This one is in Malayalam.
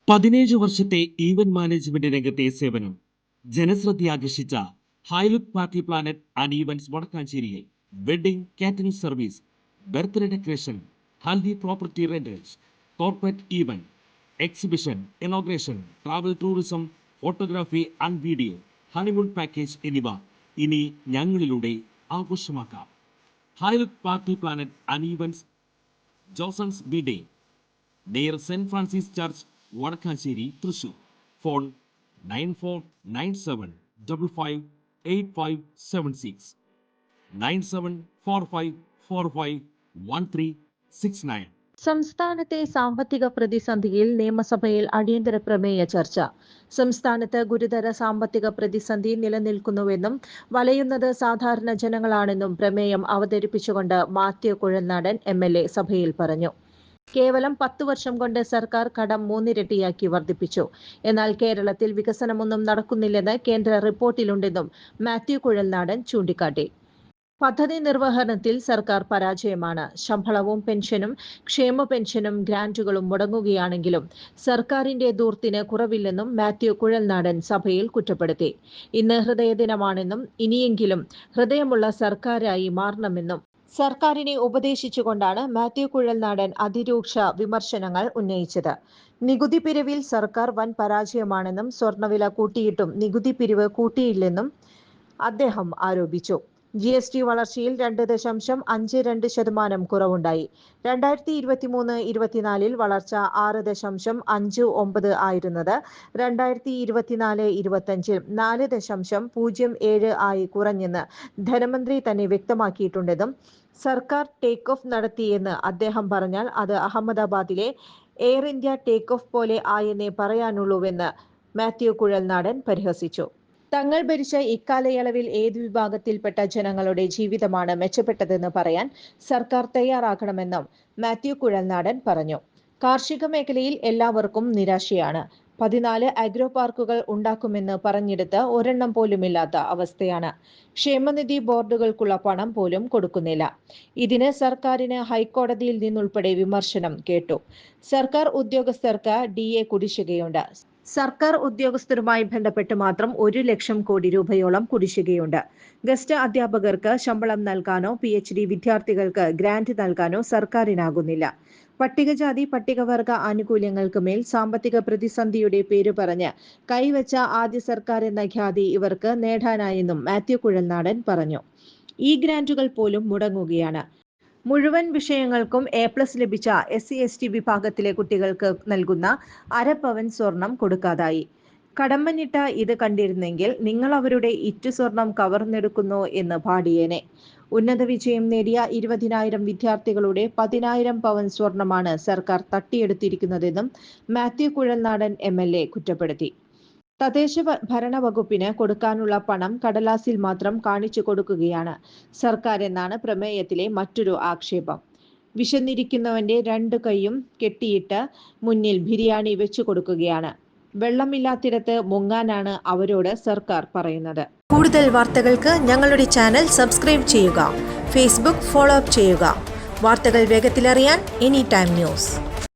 17 വർഷത്തെ ഈവന്റ് മാനേജ്മെന്റ് രംഗത്തെ സേവനം ജനശ്രദ്ധയാകർഷിച്ച Highlook Party Planet and Events വടക്കാഞ്ചേരിയിൽ wedding catering service, birthday decoration, haldi property rentals, corporate event, exhibition, inauguration, travel tourism, photography and video, honeymoon package എന്നിവ ഇനി ഞങ്ങളിലൂടെ ആഘോഷമാക്കാം. Highlook Party Planet and Events, Josons ബി-ഡേ, near Saint Francis Church, Vadakkanchery, Thrissur. Phone 9497558576 9745451369. സംസ്ഥാനത്തെ സാമ്പത്തിക പ്രതിസന്ധിയിൽ നിയമസഭയിൽ അടിയന്തര പ്രമേയ ചർച്ച. സംസ്ഥാനത്ത് ഗുരുതര സാമ്പത്തിക പ്രതിസന്ധി നിലനിൽക്കുന്നുവെന്നും വലയുന്നത് സാധാരണ ജനങ്ങളാണെന്നും പ്രമേയം അവതരിപ്പിച്ചുകൊണ്ട് മാത്യു കുഴൽനാടൻ MLA സഭയിൽ പറഞ്ഞു. കേവലം 10 വർഷം കൊണ്ട് സർക്കാർ കടം 3 ഇരട്ടിയാക്കി വർദ്ധിപ്പിച്ചു. എന്നാൽ കേരളത്തിൽ വികസനമൊന്നും നടക്കുന്നില്ലെന്ന് കേന്ദ്ര റിപ്പോർട്ടിലുണ്ടെന്നും മാത്യു കുഴൽനാടൻ ചൂണ്ടിക്കാട്ടി. പദ്ധതി നിർവഹണത്തിൽ സർക്കാർ പരാജയമാണ്. ശമ്പളവും പെൻഷനും ക്ഷേമ പെൻഷനും ഗ്രാന്റുകളും മുടങ്ങുകയാണെങ്കിലും സർക്കാരിന്റെ ധൂർത്തിന് കുറവില്ലെന്നും മാത്യു കുഴൽനാടൻ സഭയിൽ കുറ്റപ്പെടുത്തി. ഇന്ന് ഹൃദയദിനമാണെന്നും ഇനിയെങ്കിലും ഹൃദയമുള്ള സർക്കാരായി മാറണമെന്നും സർക്കാരിനെ ഉപദേശിച്ചുകൊണ്ടാണ് മാത്യു കുഴൽനാടൻ അതിരൂക്ഷ വിമർശനങ്ങൾ ഉന്നയിച്ചത്. നികുതി പിരിവിൽ സർക്കാർ വൻ പരാജയമാണെന്നും സ്വർണ്ണവില കൂട്ടിയിട്ടും നികുതി പിരിവ് കൂട്ടിയില്ലെന്നും അദ്ദേഹം ആരോപിച്ചു. GST വളർച്ചയിൽ 2.52% കുറവുണ്ടായി. 2023-24 വളർച്ച 6.59 ആയിരുന്നത് 2024-25 4.07 ആയി കുറഞ്ഞെന്ന് ധനമന്ത്രി തന്നെ വ്യക്തമാക്കിയിട്ടുണ്ടെന്നും സർക്കാർ ടേക്ക് ഓഫ് നടത്തിയെന്ന് അദ്ദേഹം പറഞ്ഞാൽ അത് അഹമ്മദാബാദിലെ എയർ ഇന്ത്യ ടേക്ക് ഓഫ് പോലെ ആയെന്നേ പറയാനുള്ളൂവെന്ന് മാത്യു കുഴൽനാടൻ പരിഹസിച്ചു. തങ്ങൾ ഭരിച്ച ഇക്കാലയളവിൽ ഏത് വിഭാഗത്തിൽപ്പെട്ട ജനങ്ങളുടെ ജീവിതമാണ് മെച്ചപ്പെട്ടതെന്ന് പറയാൻ സർക്കാർ തയ്യാറാകണമെന്നും മാത്യു കുഴൽനാടൻ പറഞ്ഞു. കാർഷിക മേഖലയിൽ എല്ലാവർക്കും നിരാശയാണ്. 14 അഗ്രോ പാർക്കുകൾ ഉണ്ടാക്കുമെന്ന് പറഞ്ഞെടുത്ത് ഒരെണ്ണം പോലുമില്ലാത്ത അവസ്ഥയാണ്. ക്ഷേമനിധി ബോർഡുകൾക്കുള്ള പണം പോലും കൊടുക്കുന്നില്ല. ഇതിന് സർക്കാരിന് ഹൈക്കോടതിയിൽ നിന്നുൾപ്പെടെ വിമർശനം കേട്ടു. സർക്കാർ ഉദ്യോഗസ്ഥർക്ക് DA കുടിശ്ശികയുണ്ട്. സർക്കാർ ഉദ്യോഗസ്ഥരുമായി ബന്ധപ്പെട്ട് മാത്രം 1 ലക്ഷം കോടി രൂപയോളം കുടിശ്ശികയുണ്ട്. ഗസ്റ്റ് അധ്യാപകർക്ക് ശമ്പളം നൽകാനോ PhD വിദ്യാർത്ഥികൾക്ക് ഗ്രാന്റ് നൽകാനോ സർക്കാരിനാകുന്നില്ല. പട്ടികജാതി പട്ടികവർഗ ആനുകൂല്യങ്ങൾക്ക് മേൽ സാമ്പത്തിക പ്രതിസന്ധിയുടെ പേര് പറഞ്ഞ് കൈവച്ച ആദ്യ സർക്കാർ എന്ന ഖ്യാതി ഇവർക്ക് നേടാനായെന്നും മാത്യു കുഴൽനാടൻ പറഞ്ഞു. ഈ ഗ്രാന്റുകൾ പോലും മുടങ്ങുകയാണ്. മുഴുവൻ വിഷയങ്ങൾക്കും A+ ലഭിച്ച SC/ST വിഭാഗത്തിലെ കുട്ടികൾക്ക് നൽകുന്ന 1/2 പവൻ സ്വർണം കൊടുക്കാതായി. കടമ്മനിട്ട ഇത് കണ്ടിരുന്നെങ്കിൽ നിങ്ങൾ അവരുടെ ഇറ്റു സ്വർണം കവർന്നെടുക്കുന്നോ എന്ന് പാടിയേനെ. ഉന്നത വിജയം നേടിയ 20,000 വിദ്യാർത്ഥികളുടെ 10,000 പവൻ സ്വർണമാണ് സർക്കാർ തട്ടിയെടുത്തിരിക്കുന്നതെന്നും മാത്യു കുഴൽനാടൻ MLA കുറ്റപ്പെടുത്തി. തദ്ദേശ ഭരണ വകുപ്പിന് കൊടുക്കാനുള്ള പണം കടലാസിൽ മാത്രം കാണിച്ചു കൊടുക്കുകയാണ് സർക്കാർ എന്നാണ് പ്രമേയത്തിലെ മറ്റൊരു ആക്ഷേപം. വിശന്നിരിക്കുന്നവന്റെ 2 കൈയും കെട്ടിയിട്ട് മുന്നിൽ ബിരിയാണി വെച്ചു കൊടുക്കുകയാണ്. വെള്ളമില്ലാത്തിടത്ത് മുങ്ങാനാണ് അവരോട് സർക്കാർ പറയുന്നത്. കൂടുതൽ വാർത്തകൾക്ക് ഞങ്ങളുടെ ചാനൽ സബ്സ്ക്രൈബ് ചെയ്യുക. Facebook ഫോളോ അപ്പ് ചെയ്യുക. വാർത്തകൾ വേഗത്തിലറിയാൻ Anytime News.